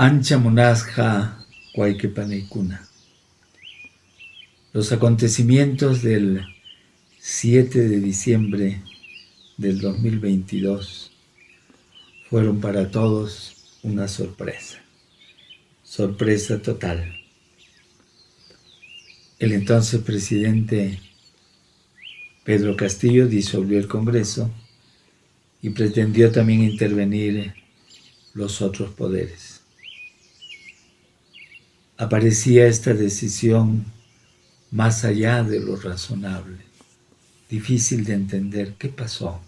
Ancha Munasja Huayquepanicuna. Los acontecimientos del 7 de diciembre del 2022 fueron para todos una sorpresa total. El entonces presidente Pedro Castillo disolvió el Congreso y pretendió también intervenir los otros poderes. Aparecía esta decisión más allá de lo razonable, difícil de entender. ¿Qué pasó?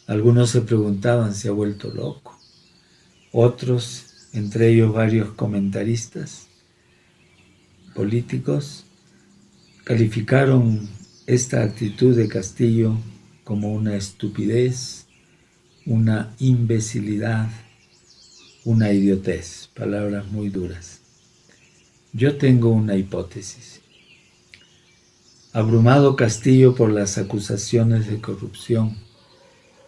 Algunos se preguntaban si ha vuelto loco. Otros, entre ellos varios comentaristas políticos, calificaron esta actitud de Castillo como una estupidez, una imbecilidad, una idiotez, palabras muy duras. Yo tengo una hipótesis. Abrumado Castillo por las acusaciones de corrupción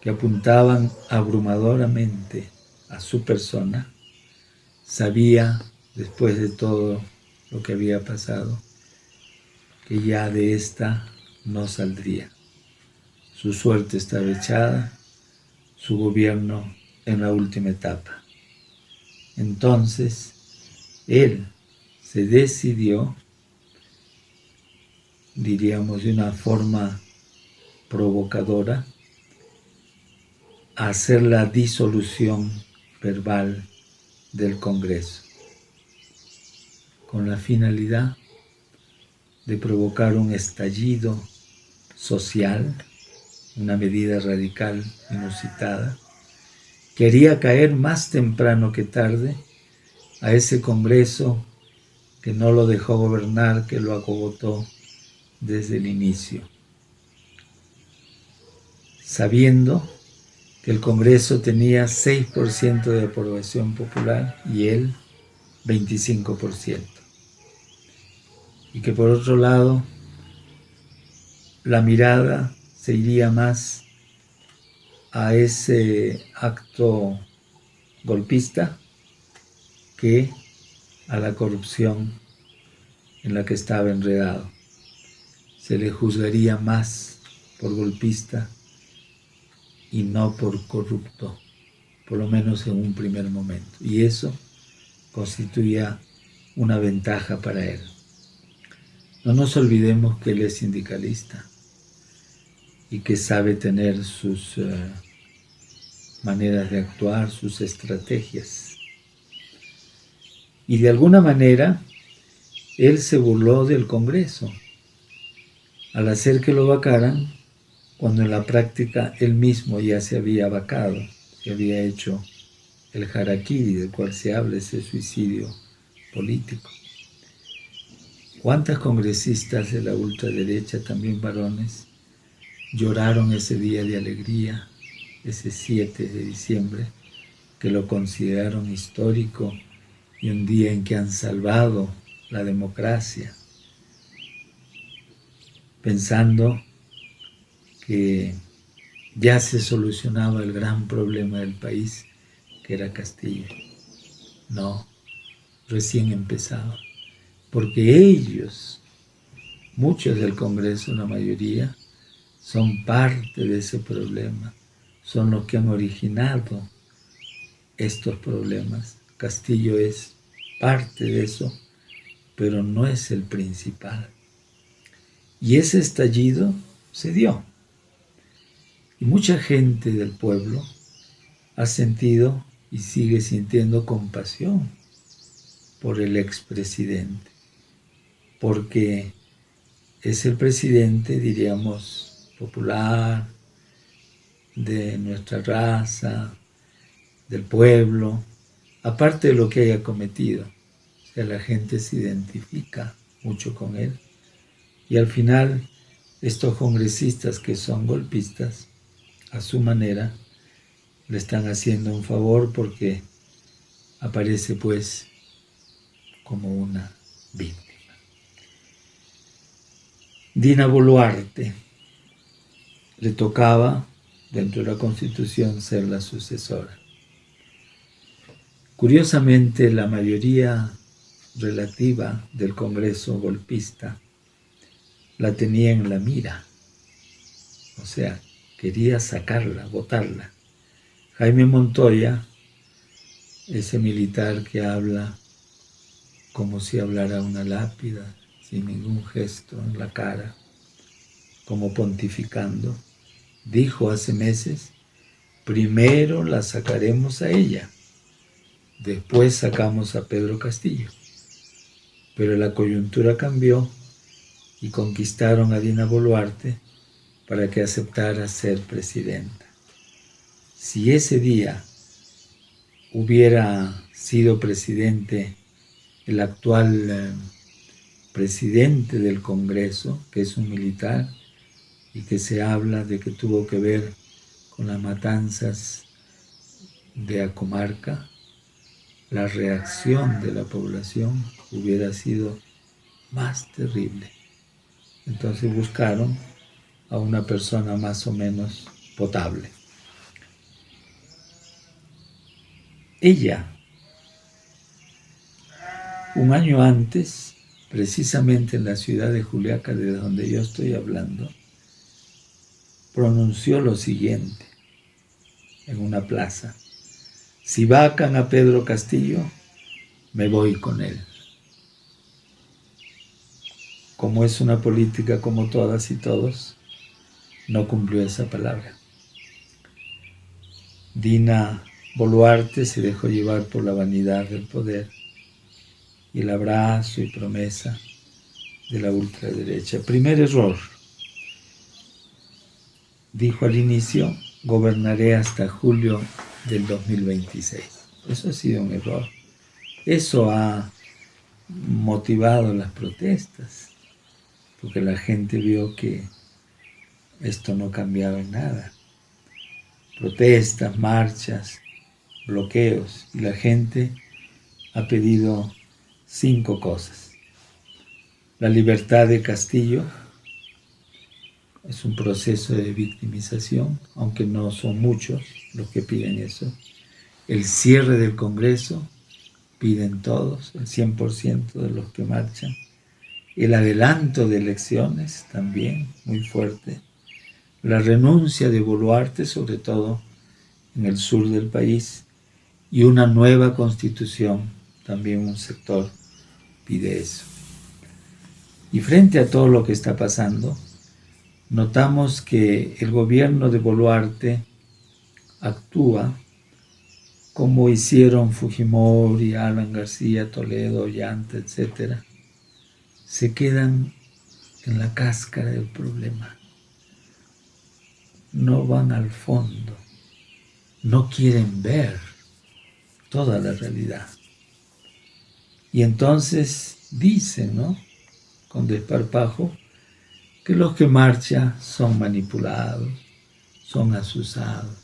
que apuntaban abrumadoramente a su persona, sabía, después de todo lo que había pasado, que ya de esta no saldría. Su suerte estaba echada, su gobierno en la última etapa. Entonces, él se decidió, diríamos de una forma provocadora, a hacer la disolución verbal del Congreso, con la finalidad de provocar un estallido social, una medida radical, inusitada, que haría caer más temprano que tarde a ese Congreso que no lo dejó gobernar, que lo acogotó desde el inicio, sabiendo que el Congreso tenía 6% de aprobación popular y él 25%. Y que por otro lado, la mirada se iría más a ese acto golpista que a la corrupción en la que estaba enredado. Se le juzgaría más por golpista y no por corrupto, por lo menos en un primer momento. Y eso constituía una ventaja para él. No nos olvidemos que él es sindicalista y que sabe tener sus maneras de actuar, sus estrategias. Y de alguna manera, él se burló del Congreso al hacer que lo vacaran, cuando en la práctica él mismo ya se había vacado, se había hecho el harakiri del cual se habla, ese suicidio político. ¿Cuántas congresistas de la ultraderecha, también varones, lloraron ese día de alegría, ese 7 de diciembre, que lo consideraron histórico y un día en que han salvado la democracia, pensando que ya se solucionaba el gran problema del país, que era Castillo? No, recién empezaba, porque ellos, muchos del Congreso, la mayoría, son parte de ese problema, son los que han originado estos problemas. Castillo es parte de eso, pero no es el principal. Y ese estallido se dio. Y mucha gente del pueblo ha sentido y sigue sintiendo compasión por el expresidente, porque es el presidente, diríamos, popular, de nuestra raza, del pueblo, aparte de lo que haya cometido. O sea, la gente se identifica mucho con él. Y al final, estos congresistas que son golpistas, a su manera, le están haciendo un favor porque aparece pues como una víctima. Dina Boluarte le tocaba, dentro de la Constitución, ser la sucesora. Curiosamente, la mayoría relativa del Congreso golpista la tenía en la mira, o sea, quería sacarla, botarla. Jaime Montoya, ese militar que habla como si hablara una lápida, sin ningún gesto en la cara, como pontificando, dijo hace meses: primero la sacaremos a ella, después sacamos a Pedro Castillo. Pero la coyuntura cambió y conquistaron a Dina Boluarte para que aceptara ser presidenta. Si ese día hubiera sido presidente el actual presidente del Congreso, que es un militar y que se habla de que tuvo que ver con las matanzas de Acomarca, la reacción de la población hubiera sido más terrible. Entonces buscaron a una persona más o menos potable. Ella, un año antes, precisamente en la ciudad de Juliaca, de donde yo estoy hablando, pronunció lo siguiente en una plaza: si vacan a Pedro Castillo, me voy con él. Como es una política como todas y todos, no cumplió esa palabra. Dina Boluarte se dejó llevar por la vanidad del poder y el abrazo y promesa de la ultraderecha. Primer error. Dijo al inicio: gobernaré hasta julio del 2026. Eso ha sido un error. Eso ha motivado las protestas, porque la gente vio que esto no cambiaba en nada. Protestas, marchas, bloqueos, y la gente ha pedido 5 cosas. La libertad de Castillo, es un proceso de victimización, aunque no son muchos los que piden eso. El cierre del Congreso, piden todos, el 100% de los que marchan. El adelanto de elecciones, también muy fuerte. La renuncia de Boluarte, sobre todo en el sur del país, y una nueva constitución, también un sector pide eso. Y frente a todo lo que está pasando, notamos que el gobierno de Boluarte actúa como hicieron Fujimori, Alan García, Toledo, Ollanta, etc. Se quedan en la cáscara del problema. No van al fondo. No quieren ver toda la realidad. Y entonces dicen, ¿no?, con desparpajo, que los que marchan son manipulados, son asusados.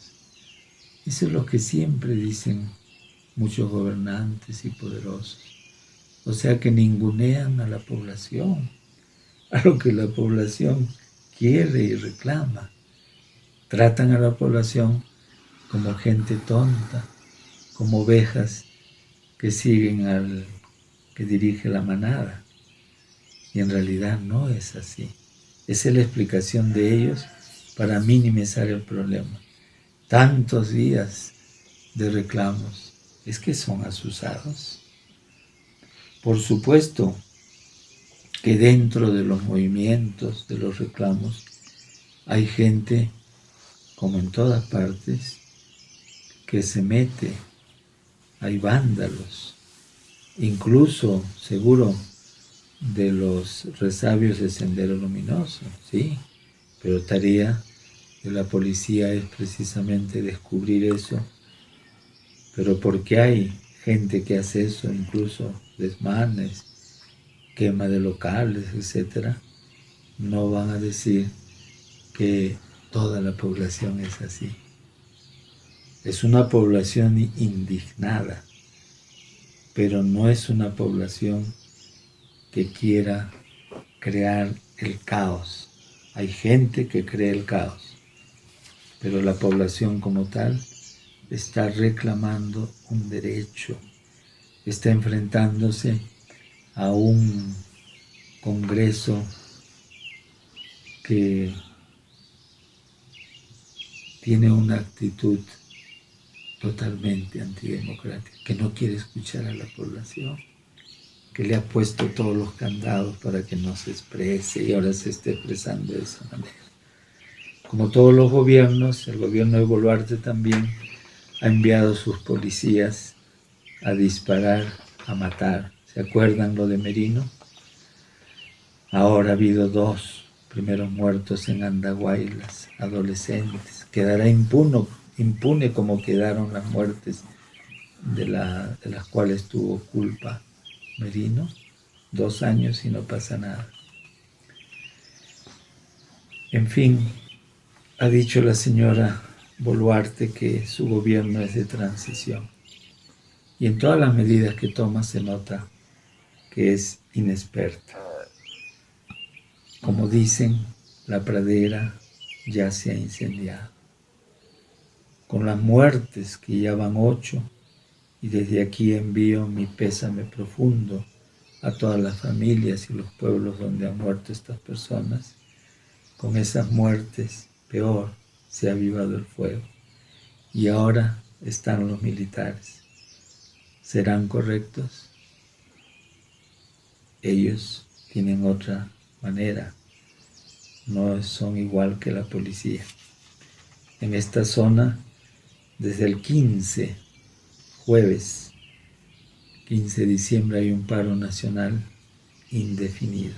Eso es lo que siempre dicen muchos gobernantes y poderosos. O sea que ningunean a la población, a lo que la población quiere y reclama. Tratan a la población como gente tonta, como ovejas que siguen al que dirige la manada. Y en realidad no es así. Esa es la explicación de ellos para minimizar el problema. Tantos días de reclamos, es que son asusados. Por supuesto que dentro de los movimientos, de los reclamos, hay gente, como en todas partes, que se mete, hay vándalos, incluso, seguro, de los resabios de Sendero Luminoso, sí, pero tarea de la policía es precisamente descubrir eso. Pero porque hay gente que hace eso, incluso desmanes, quema de locales, etc., no van a decir que toda la población es así. Es una población indignada, pero no es una población que quiera crear el caos. Hay gente que crea el caos, pero la población como tal está reclamando un derecho, está enfrentándose a un Congreso que tiene una actitud totalmente antidemocrática, que no quiere escuchar a la población, que le ha puesto todos los candados para que no se exprese y ahora se esté expresando de esa manera. Como todos los gobiernos, el gobierno de Boluarte también ha enviado sus policías a disparar, a matar. ¿Se acuerdan lo de Merino? Ahora ha habido 2 primeros muertos en Andahuaylas, adolescentes. Quedará impune como quedaron las muertes de las cuales tuvo culpa Merino. 2 años y no pasa nada. En fin, ha dicho la señora Boluarte que su gobierno es de transición. Y en todas las medidas que toma se nota que es inexperta. Como dicen, la pradera ya se ha incendiado. Con las muertes, que ya van 8, y desde aquí envío mi pésame profundo a todas las familias y los pueblos donde han muerto estas personas, con esas muertes, peor, se ha avivado el fuego. Y ahora están los militares. ¿Serán correctos? Ellos tienen otra manera, no son igual que la policía. En esta zona, desde el 15, jueves 15 de diciembre, hay un paro nacional indefinido.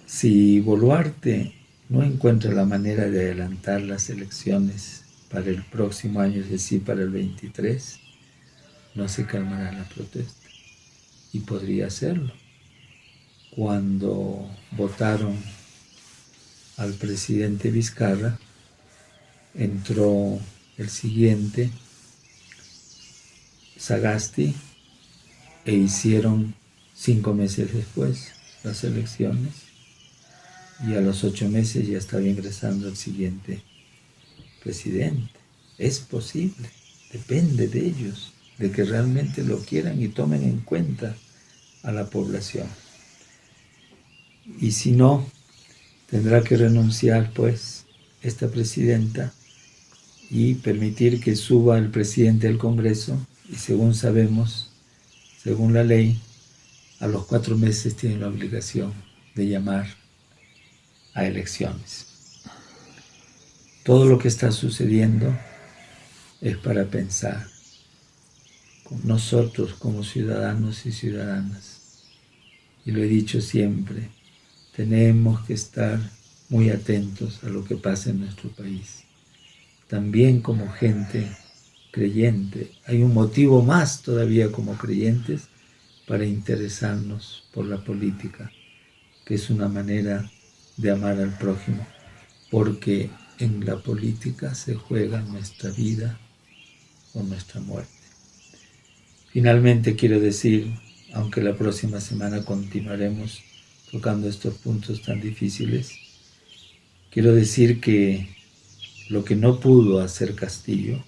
Si Boluarte no encuentra la manera de adelantar las elecciones para el próximo año, es decir, para el 23, no se calmará la protesta. Y podría hacerlo. Cuando votaron al presidente Vizcarra, entró el siguiente, Sagasti, e hicieron 5 meses después las elecciones, y a los 8 meses ya estaba ingresando el siguiente presidente. Es posible, depende de ellos, de que realmente lo quieran y tomen en cuenta a la población. Y si no, tendrá que renunciar pues esta presidenta y permitir que suba el presidente del Congreso, y según sabemos, según la ley, a los 4 meses tiene la obligación de llamar a elecciones. Todo lo que está sucediendo es para pensar. Nosotros como ciudadanos y ciudadanas, y lo he dicho siempre, tenemos que estar muy atentos a lo que pasa en nuestro país. También como gente creyente, hay un motivo más todavía como creyentes para interesarnos por la política, que es una manera de amar al prójimo, porque en la política se juega nuestra vida o nuestra muerte. Finalmente quiero decir, aunque la próxima semana continuaremos tocando estos puntos tan difíciles, quiero decir que lo que no pudo hacer Castillo,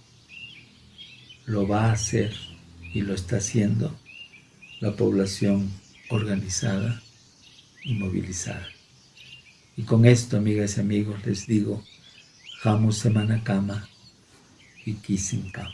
lo va a hacer y lo está haciendo la población organizada y movilizada. Y con esto, amigas y amigos, les digo, Hamu Semana Kama y Kisin Kama.